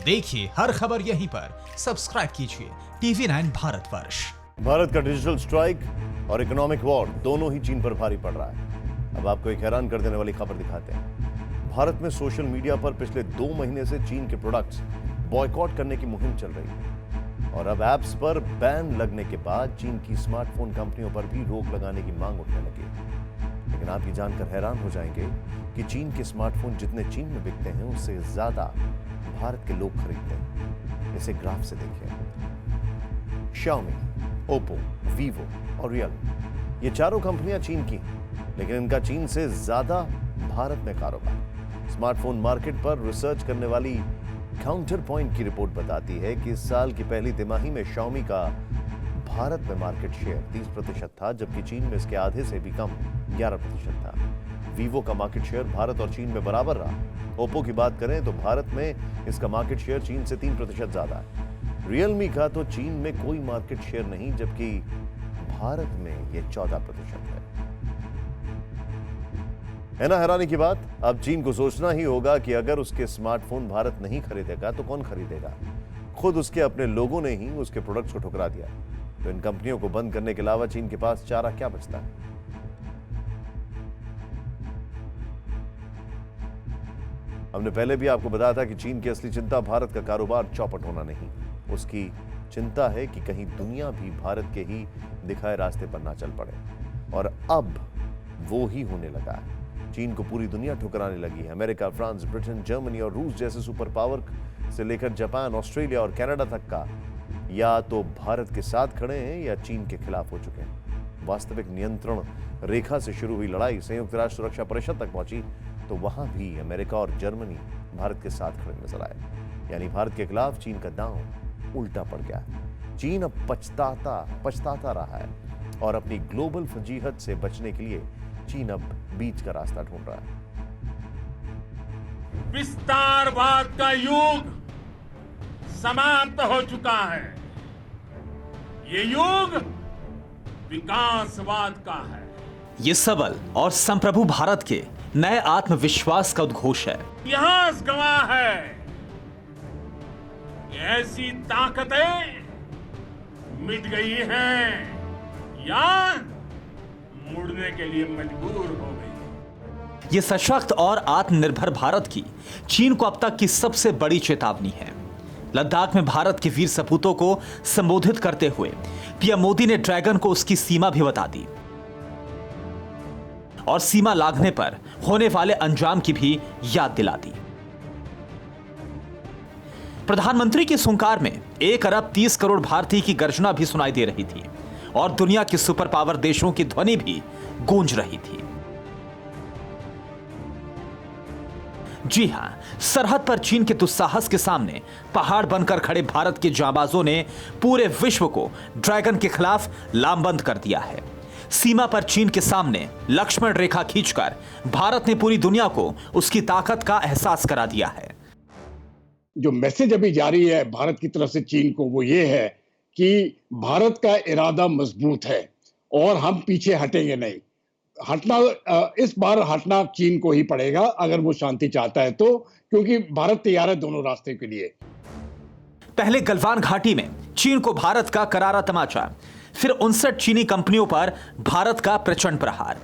देखिए हर खबर यहीं पर, सब्सक्राइब कीजिए TV9 भारतवर्ष। भारत का डिजिटल स्ट्राइक और इकोनॉमिक वॉर दोनों ही चीन पर भारी पड़ रहा है। अब आपको एक हैरान कर देने वाली खबर दिखाते हैं। भारत में सोशल मीडिया पर पिछले 2 महीने से चीन के प्रोडक्ट्स बॉयकॉट करने की मुहिम चल रही है और अब ऐप्स पर बैन लगने के बाद चीन की स्मार्टफोन कंपनियों पर भी रोक लगाने की मांग उठने लगी। लेकिन आप ये जानकर हैरान हो जाएंगे कि चीन के स्मार्टफोन जितने चीन में बिकते हैं उससे ज्यादा भारत के लोग खरीदते हैं। इसे ग्राफ से देखिए। Xiaomi, Oppo, Vivo और Realme ये चारों कंपनियां चीन की हैं, लेकिन इनका चीन से ज्यादा भारत में कारोबार। स्मार्टफोन मार्केट पर रिसर्च करने वाली काउंटर पॉइंट की रिपोर्ट बताती है कि इस साल की पहली तिमाही में Xiaomi का भारत में मार्केट शेयर 30% था, जबकि चीन में इसके आधे से भी कम 11% था। Vivo का मार्केट शेयर भारत और चीन में बराबर रहा। Oppo की बात करें तो भारत में इसका मार्केट शेयर चीन से 3% ज्यादा है। Realme का तो चीन में कोई मार्केट शेयर नहीं, जबकि भारत में यह 14% है ना हैरानी की बात। अब चीन को सोचना ही होगा कि अगर उसके स्मार्टफोन भारत नहीं खरीदेगा तो कौन खरीदेगा। खुद उसके अपने लोगों ने ही उसके प्रोडक्ट्स को ठुकरा दिया, तो इन कंपनियों को बंद करने के अलावा चीन के पास चारा क्या बचता है। हमने पहले भी आपको बताया था कि चीन की असली चिंता भारत का कारोबार चौपट होना नहीं, उसकी चिंता है कि कहीं दुनिया भी भारत के ही दिखाए रास्ते पर ना चल पड़े। और अब वो ही होने लगा है। चीन को पूरी दुनिया ठुकराने लगी है। अमेरिका, फ्रांस, ब्रिटेन, जर्मनी और रूस जैसे सुपर पावर से लेकर जापान, ऑस्ट्रेलिया और कनाडा तक का या तो भारत के साथ खड़े हैं या चीन के खिलाफ हो चुके हैं। वास्तविक नियंत्रण रेखा से शुरू हुई लड़ाई संयुक्त राष्ट्र सुरक्षा परिषद तक पहुंची तो वहां भी अमेरिका और जर्मनी भारत के साथ खड़े नजर आए। यानी भारत के खिलाफ चीन का दांव उल्टा पड़ गया है। चीन अब पछताता रहा है और अपनी ग्लोबल फजीहत से बचने के लिए चीन अब बीच का रास्ता ढूंढ रहा है। विस्तारवाद का युग समाप्त हो चुका है। ये युग विकासवाद का है। ये सबल और संप्रभु भारत के नए आत्मविश्वास का उद्घोष है। इतिहास गवाह है कि ऐसी ताकतें मिट गई हैं या मुड़ने के लिए मजबूर हो गई। ये सशक्त और आत्मनिर्भर भारत की चीन को अब तक की सबसे बड़ी चेतावनी है। लद्दाख में भारत के वीर सपूतों को संबोधित करते हुए पीएम मोदी ने ड्रैगन को उसकी सीमा भी बता दी और सीमा लांघने पर होने वाले अंजाम की भी याद दिला दी। प्रधानमंत्री के सुंकार में 1 अरब 30 करोड़ भारतीय की गर्जना भी सुनाई दे रही थी और दुनिया के सुपर पावर देशों की ध्वनि भी गूंज रही थी। जी हां, सरहद पर चीन के दुस्साहस के सामने पहाड़ बनकर खड़े भारत के जांबाजों ने पूरे विश्व को ड्रैगन के खिलाफ लामबंद कर दिया है। सीमा पर चीन के सामने लक्ष्मण रेखा खींचकर भारत ने पूरी दुनिया को उसकी ताकत का एहसास करा दिया है। जो मैसेज अभी जारी है भारत की तरफ से चीन को, वो ये है कि भारत का इरादा मजबूत है और हम पीछे हटेंगे नहीं। इस बार हटना चीन को ही पड़ेगा अगर वो शांति चाहता है तो, क्योंकि भारत तैयार है दोनों रास्ते के लिए। पहले गलवान घाटी में चीन को भारत का करारा तमाचा, फिर 59 चीनी कंपनियों पर भारत का प्रचंड प्रहार।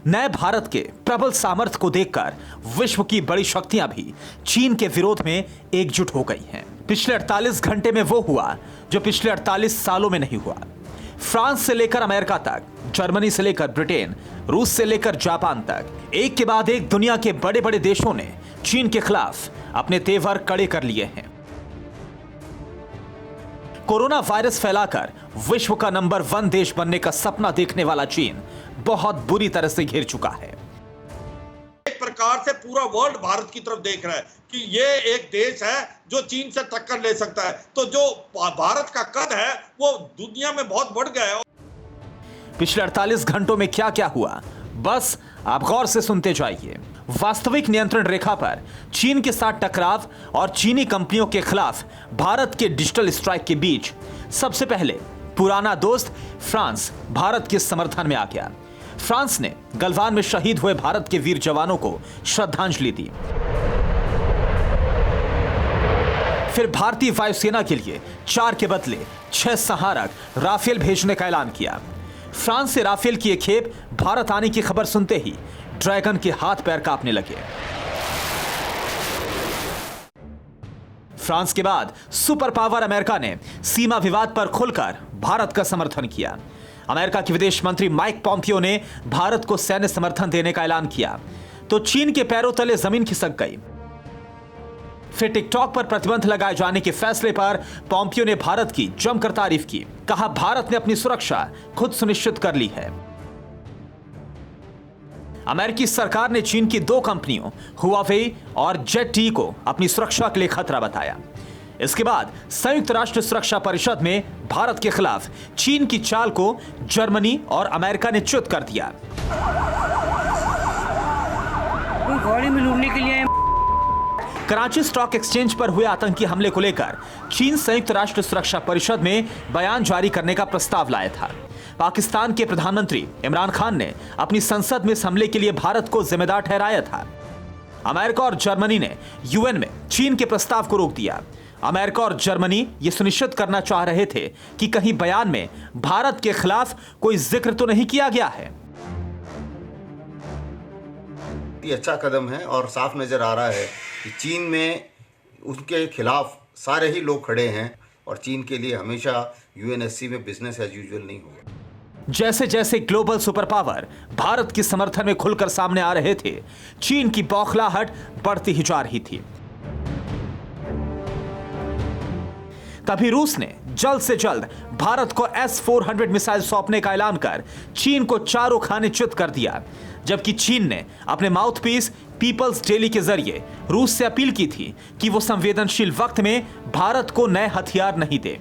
नए भारत के प्रबल सामर्थ्य को देखकर विश्व की बड़ी शक्तियां भी चीन के विरोध में एकजुट हो गई हैं। पिछले 48 घंटे में वो हुआ जो पिछले 48 सालों में नहीं हुआ। फ्रांस से लेकर अमेरिका तक, जर्मनी से लेकर ब्रिटेन, रूस से लेकर जापान तक, एक के बाद एक दुनिया के बड़े बड़े देशों ने चीन के खिलाफ अपने तेवर कड़े कर लिए हैं। कोरोना वायरस फैलाकर विश्व का नंबर 1 देश बनने का सपना देखने वाला चीन बहुत बुरी तरह से घिर चुका है। एक प्रकार से पूरा वर्ल्ड भारत की तरफ देख रहा है कि ये एक देश है जो चीन से टक्कर ले सकता है। तो जो भारत का कद है वो दुनिया में बहुत बढ़ गया है। पिछले 48 घंटों में क्या क्या हुआ, बस आप गौर से सुनते जाइए। वास्तविक नियंत्रण रेखा पर चीन के साथ टकराव और चीनी कंपनियों के खिलाफ भारत के डिजिटल स्ट्राइक के बीच सबसे पहले पुराना दोस्त फ्रांस भारत के समर्थन में आ गया। फ्रांस ने गलवान में शहीद हुए भारत के वीर जवानों को श्रद्धांजलि दी। फिर भारतीय वायुसेना के लिए 4 के बदले 6 संहारक राफेल भेजने का ऐलान किया। फ्रांस से राफेल की एक खेप भारत आने की खबर सुनते ही ड्रैगन के हाथ पैर कांपने लगे। फ्रांस के बाद सुपर पावर अमेरिका ने सीमा विवाद पर खुलकर भारत का समर्थन किया। अमेरिका के विदेश मंत्री माइक पॉम्पियो ने भारत को सैन्य समर्थन देने का ऐलान किया तो चीन के पैरों तले जमीन खिसक गई। फिर टिकटॉक पर प्रतिबंध लगाए जाने के फैसले पर पॉम्पियो ने भारत की जमकर तारीफ की। कहा, भारत ने अपनी सुरक्षा खुद सुनिश्चित कर ली है। अमेरिकी सरकार ने चीन की 2 कंपनियों हुआवेई और जेट को अपनी सुरक्षा के लिए खतरा बताया। इसके बाद संयुक्त राष्ट्र सुरक्षा परिषद में भारत के खिलाफ चीन की चाल को जर्मनी और अमेरिका ने च्युत कर दिया। घोड़ी में लूटने के लिए कराची स्टॉक एक्सचेंज पर हुए आतंकी हमले को लेकर चीन संयुक्त राष्ट्र सुरक्षा परिषद में बयान जारी करने का प्रस्ताव लाया था। पाकिस्तान के प्रधानमंत्री इमरान खान ने अपनी संसद में इस हमले के लिए भारत को जिम्मेदार ठहराया था। अमेरिका और जर्मनी ने यूएन में चीन के प्रस्ताव को रोक दिया। अमेरिका और जर्मनी ये सुनिश्चित करना चाह रहे थे कि कहीं बयान में भारत के खिलाफ कोई जिक्र तो नहीं किया गया है। ये अच्छा कदम है और साफ नजर आ रहा है कि चीन में उसके खिलाफ सारे ही लोग खड़े हैं और चीन के लिए हमेशा यूएनएससी में बिजनेस एज यूजुअल नहीं होगा। जैसे जैसे ग्लोबल सुपर पावर भारत के समर्थन में खुलकर सामने आ रहे थे, चीन की बौखलाहट बढ़ती ही जा रही थी। तभी रूस ने जल्द से जल्द भारत को S-400 मिसाइल सौंपने का ऐलान कर चीन को चारों खाने च्युत कर दिया, जबकि चीन ने अपने माउथपीस पीपल्स डेली के जरिए रूस से अपील की थी कि वो संवेदनशील वक्त में भारत को नए हथियार नहीं दे।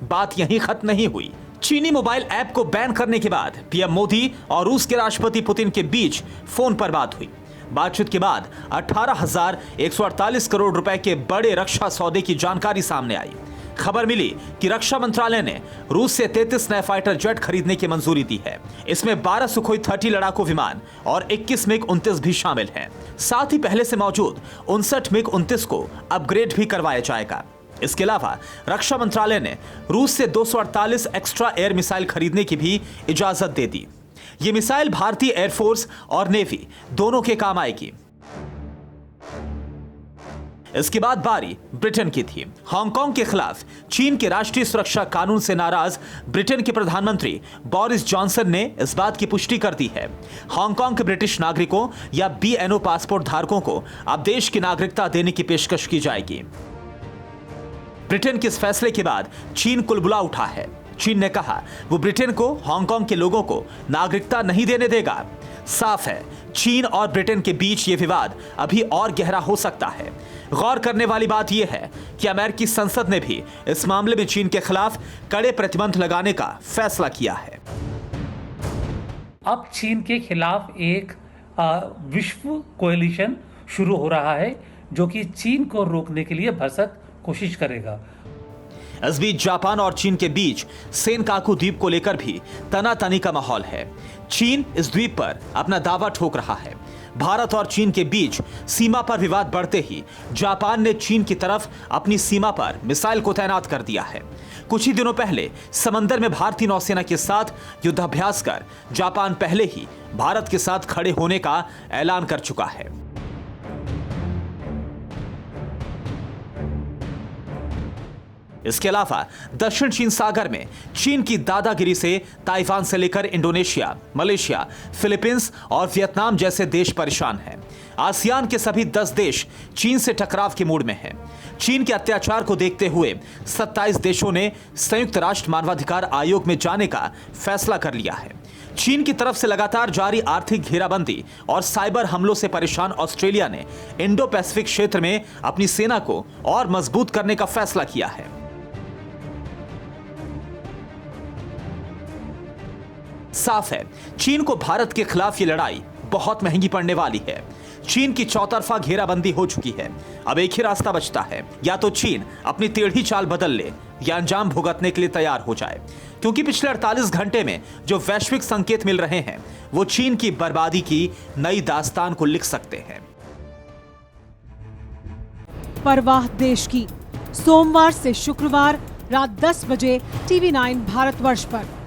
बात यहीं खत्म नहीं हुई। चीनी मोबाइल ऐप को बैन करने के बाद पीएम मोदी और रूस के राष्ट्रपति पुतिन के बीच फोन पर बात हुई। बातचीत के बाद 18,148 करोड़ रुपए के बड़े रक्षा सौदे की जानकारी सामने आई। खबर मिली कि रक्षा मंत्रालय ने रूस से 33 नए फाइटर जेट खरीदने की मंजूरी दी है। इसमें 12 सुखोई 30 लड़ाकू विमान और 21 मिग-29 भी शामिल हैं। साथ ही पहले से मौजूद 59 मिग-29 को अपग्रेड भी करवाया जाएगा। इसके अलावा रक्षा मंत्रालय ने रूस से 248 एक्स्ट्रा एयर मिसाइल खरीदने की भी इजाजत दे दी। ये मिसाइल भारतीय एयरफोर्स और नेवी दोनों के काम आएगी। इसके बाद बारी ब्रिटेन की थी। हांगकांग के खिलाफ चीन के राष्ट्रीय सुरक्षा कानून से नाराज ब्रिटेन के प्रधानमंत्री बोरिस जॉनसन ने इस बात की पुष्टि कर दी है। हांगकांग के ब्रिटिश नागरिकों या BNO पासपोर्ट धारकों को अब देश की नागरिकता देने की पेशकश की जाएगी। ब्रिटेन के इस फैसले के बाद चीन कुलबुला उठा है। चीन ने कहा वो ब्रिटेन को हांगकांग के लोगों को नागरिकता नहीं देने देगा। साफ है, चीन और ब्रिटेन के बीच ये विवाद अभी और गहरा हो सकता है। गौर करने वाली बात यह है कि अमेरिकी संसद ने भी इस मामले में चीन के खिलाफ कड़े प्रतिबंध लगाने का फैसला किया है। अब चीन के खिलाफ एक विश्व कोएलिशन शुरू हो रहा है जो कि चीन को रोकने के लिए भरसक कोशिश करेगा। इस बीच जापान और चीन के बीच सेनकाकू द्वीप को लेकर भी तनातनी का माहौल है। चीन इस द्वीप पर अपना दावा ठोक रहा है। भारत और चीन के बीच सीमा पर विवाद बढ़ते ही जापान ने चीन की तरफ अपनी सीमा पर मिसाइल को तैनात कर दिया है। कुछ ही दिनों पहले समंदर में भारतीय नौसेना के साथ युद्धाभ्यास कर जापान पहले ही भारत के साथ खड़े होने का ऐलान कर चुका है। इसके अलावा दक्षिण चीन सागर में चीन की दादागिरी से ताइवान से लेकर इंडोनेशिया, मलेशिया, फिलीपींस और वियतनाम जैसे देश परेशान हैं। आसियान के सभी 10 देश चीन से टकराव के मूड में हैं। चीन के अत्याचार को देखते हुए 27 देशों ने संयुक्त राष्ट्र मानवाधिकार आयोग में जाने का फैसला कर लिया है। चीन की तरफ से लगातार जारी आर्थिक घेराबंदी और साइबर हमलों से परेशान ऑस्ट्रेलिया ने इंडो पैसिफिक क्षेत्र में अपनी सेना को और मजबूत करने का फैसला किया है। साफ है, चीन को भारत के खिलाफ ये लड़ाई बहुत महंगी पड़ने वाली है। चीन की चौतरफा घेराबंदी हो चुकी है। अब एक ही रास्ता बचता है, या तो चीन अपनी टेढ़ी चाल बदल ले या अंजाम भुगतने के लिए तैयार हो जाए, क्योंकि पिछले 48 घंटे में जो वैश्विक संकेत मिल रहे हैं वो चीन की बर्बादी की नई दास्तान को लिख सकते हैं। परवाह देश की, सोमवार से शुक्रवार रात 10 बजे TV9 भारतवर्ष पर।